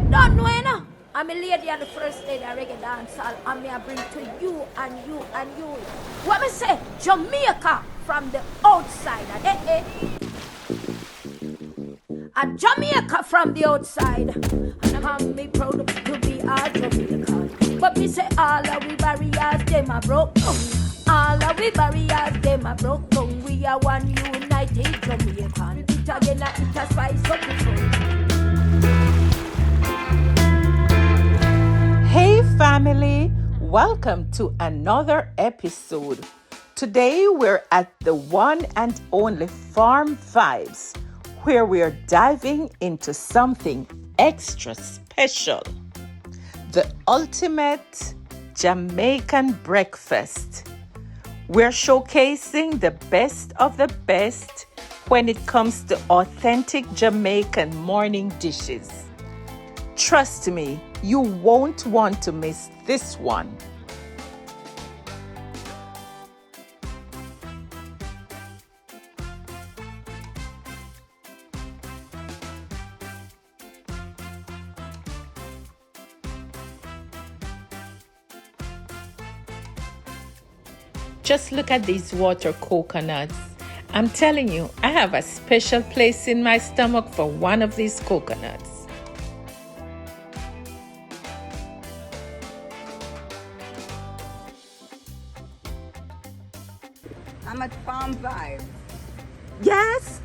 Don't know, you know. I'm a lady on the first lady of reggae dancehall, and me I bring to you and you and you. What me say? Jamaica from the outside. And Jamaica from the outside. And I'm me proud to be a Jamaican. But me say all of we barriers, them are broke down. All of we barriers, them are broke down. We are one united Jamaican. It again, it a spice up the soul. Hey family, welcome to another episode. Today we're at the one and only Farm Vibes, where we're diving into something extra special. The ultimate Jamaican breakfast. We're showcasing the best of the best when it comes to authentic Jamaican morning dishes. Trust me, you won't want to miss this one. Just look at these water coconuts. I'm telling you, I have a special place in my stomach for one of these coconuts. I'm at Farm Vibes. Yes?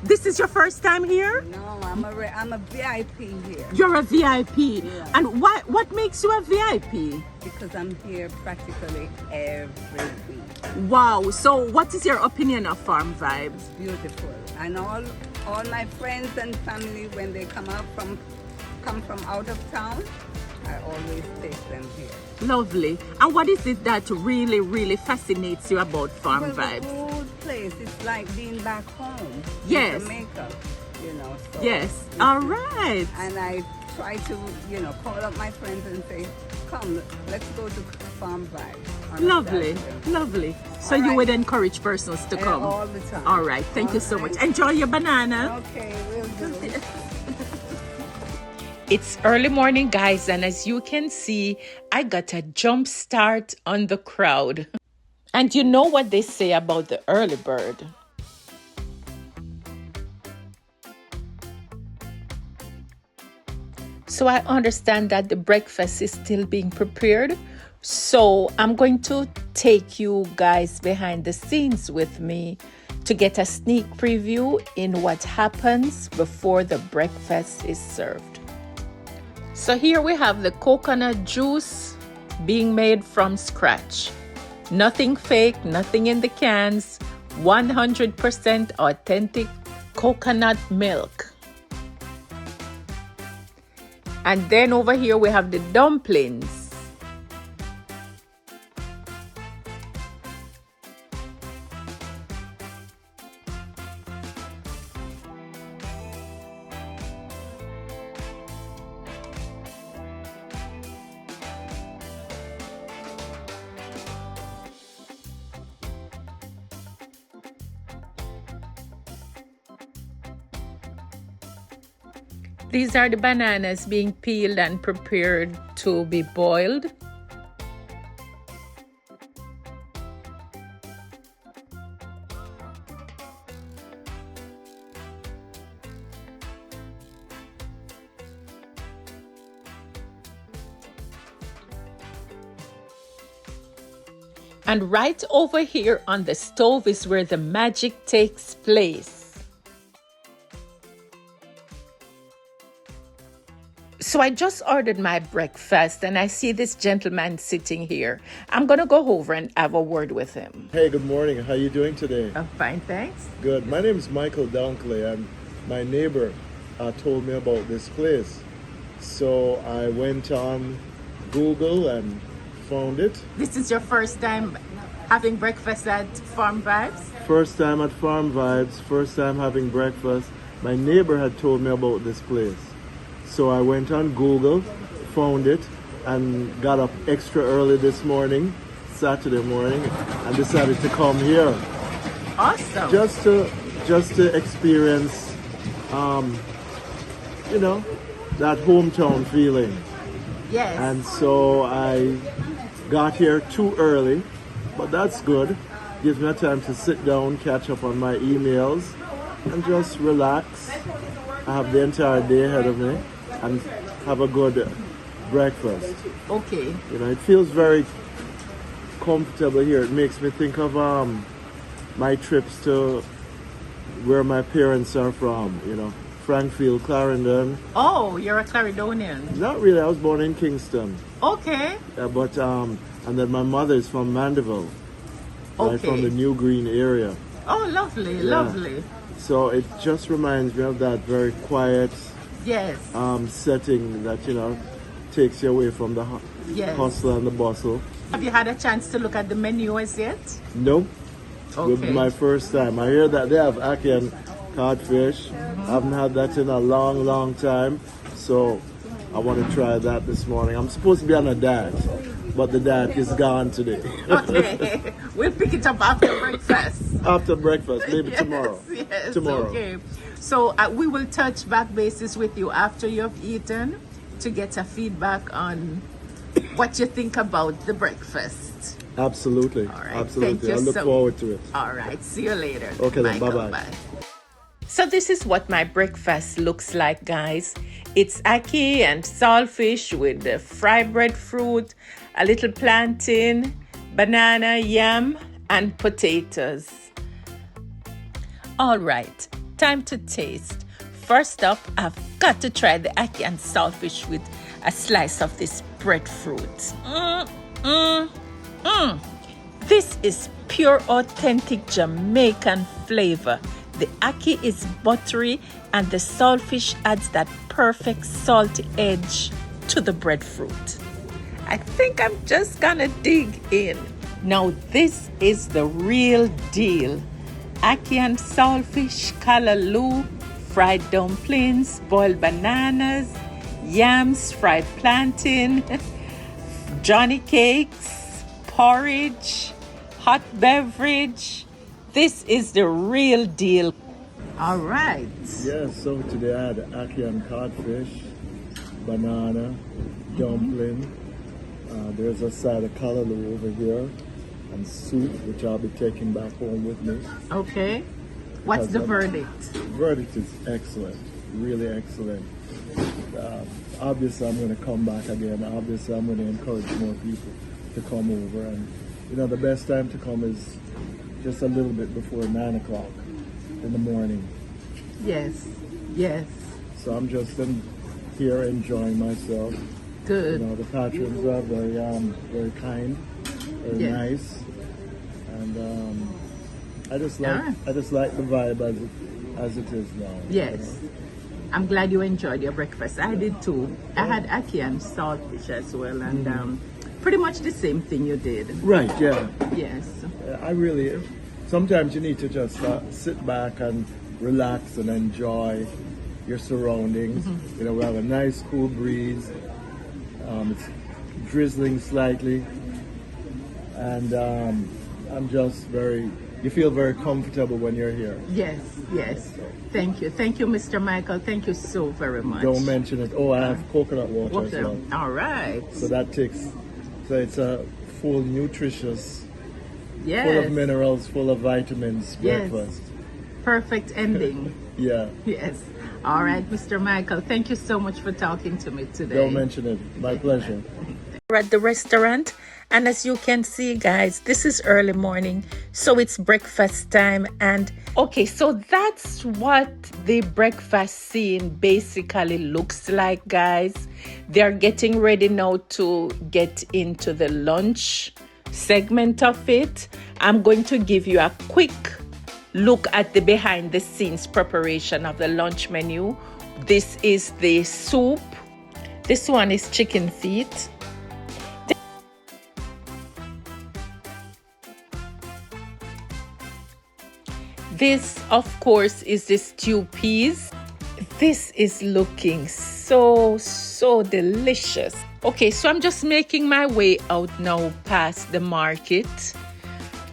This is your first time here? No, I'm a VIP here. You're a VIP. Yeah. And what makes you a VIP? Because I'm here practically every week. Wow. So what is your opinion of Farm Vibes? It's beautiful. And all my friends and family, when they come from out of town, I always take them here. Lovely. And what is it that really fascinates you about Farm Vibes? The food place, it's like being back home. Yes. In Jamaica, you know. So Yes. All right. And I try to, call up my friends and say, come, let's go to Farm Vibes. on a Lovely. Saturday. Lovely. So All you right. would encourage persons to come? All the time. All right. Thank you so much. Enjoy your banana. Okay, we'll do. It's early morning, guys, and as you can see, I got a jump start on the crowd. And you know what they say about the early bird. So I understand that the breakfast is still being prepared. So I'm going to take you guys behind the scenes with me to get a sneak preview in what happens before the breakfast is served. So here we have the coconut juice being made from scratch. Nothing fake, nothing in the cans, 100% authentic coconut milk. And then over here we have the dumplings. These are the bananas being peeled and prepared to be boiled. And right over here on the stove is where the magic takes place. So I just ordered my breakfast and I see this gentleman sitting here. I'm going to go over and have a word with him. Hey, good morning. How you doing today? I'm fine, thanks. Good. My name is Michael Dunkley, and my neighbor told me about this place. So I went on Google and found it. This is your first time having breakfast at Farm Vibes? First time at Farm Vibes, first time having breakfast. My neighbor had told me about this place. So I went on Google, found it, and got up extra early this morning, Saturday morning, and decided to come here. Awesome. Just to experience, that hometown feeling. Yes. And so I got here too early, but that's good. Gives me a time to sit down, catch up on my emails, and just relax. I have the entire day ahead of me and have a good breakfast. Okay. You know, it feels very comfortable here. It makes me think of my trips to where my parents are from, you know, Frankfield, Clarendon. Oh, you're a Caledonian. Not really, I was born in Kingston. Okay. But and then my mother is from Mandeville, right Okay. from the New Green area. Oh, lovely, Yeah. lovely. So it just reminds me of that very quiet Yes. setting that, you know, takes you away from the Yes. hustle and the bustle. Have you had a chance to look at the menu as yet? Nope. Will be Okay. my first time. I hear that they have ackee and codfish. I haven't had that in a long, long time. So I want to try that this morning. I'm supposed to be on a diet, but the diet is gone today. Okay. We'll pick it up after breakfast. After breakfast, maybe Yes, tomorrow. Yes, Tomorrow. okay. So we will touch back bases with you after you've eaten to get a feedback on what you think about the breakfast. Absolutely. All right. Absolutely. Thank you I look so- forward to it. All right. See you later. Okay then, Michael, bye-bye. bye. So this is what my breakfast looks like, guys. It's ackee and saltfish with the fried breadfruit, a little plantain, banana, yam, and potatoes. All right, time to taste. First up, I've got to try the ackee and saltfish with a slice of this breadfruit. This is pure, authentic Jamaican flavor. The ackee is buttery and the saltfish adds that perfect salty edge to the breadfruit. I think I'm just gonna dig in. Now this is the real deal. Ackee and saltfish, callaloo, fried dumplings, boiled bananas, yams, fried plantain, Johnny cakes, porridge, hot beverage. This is the real deal. All right. Yes, so today I had ackee and codfish, banana, dumpling. There's a side of callaloo over here, and soup, which I'll be taking back home with me. Okay. What's the verdict? Verdict is excellent, really excellent. Obviously, I'm going to come back again. Obviously, I'm going to encourage more people to come over. And, you know, the best time to come is just a little bit before 9 o'clock in the morning. Yes. Yes. So I'm just in here enjoying myself. You Good. know, the patrons are very kind, very Yes. nice, and I just Yeah. like the vibe as it is now. Yes. I'm glad you enjoyed your breakfast. I did too. I had ackee and saltfish as well, and pretty much the same thing you did. Right, yeah. Yes. I really, sometimes you need to just sit back and relax and enjoy your surroundings. You know, we have a nice cool breeze. It's drizzling slightly, and you feel very comfortable when you're here. Yes. Yes. Thank you. Thank you, Mr. Michael. Thank you so very much. Don't mention it. Oh, I have coconut water as well. All right. So it's a full, nutritious, Yes. full of minerals, full of vitamins Yes. breakfast. Perfect ending. Yeah, Yes. All right, Mr. Michael. Thank you so much for talking to me today. don't mention it. My pleasure. We're at the restaurant, and as you can see, guys, this is early morning, so it's breakfast time. And okay, so that's what the breakfast scene basically looks like, guys. They're getting ready now to get into the lunch segment of it. I'm going to give you a quick look at the behind the scenes preparation of the lunch menu. This is the soup. This one is chicken feet. This, of course, is the stew peas. This is looking so delicious. Okay, so I'm just making my way out now past the market.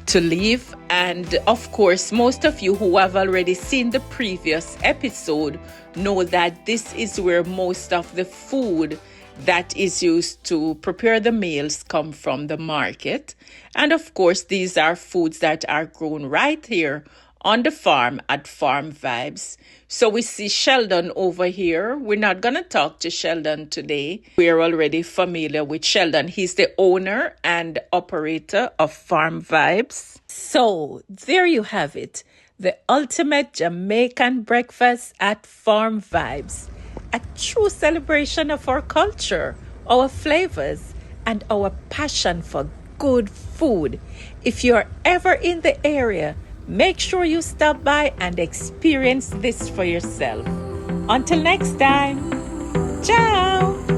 to leave. And of course, most of you who have already seen the previous episode know that this is where most of the food that is used to prepare the meals come from the market. And of course, these are foods that are grown right here on the farm at Farm Vibes. So we see Sheldon over here. We're not going to talk to Sheldon today. We're already familiar with Sheldon. He's the owner and operator of Farm Vibes. So there you have it. The ultimate Jamaican breakfast at Farm Vibes. A true celebration of our culture, our flavors, and our passion for good food. If you're ever in the area, make sure you stop by and experience this for yourself. Until next time, ciao!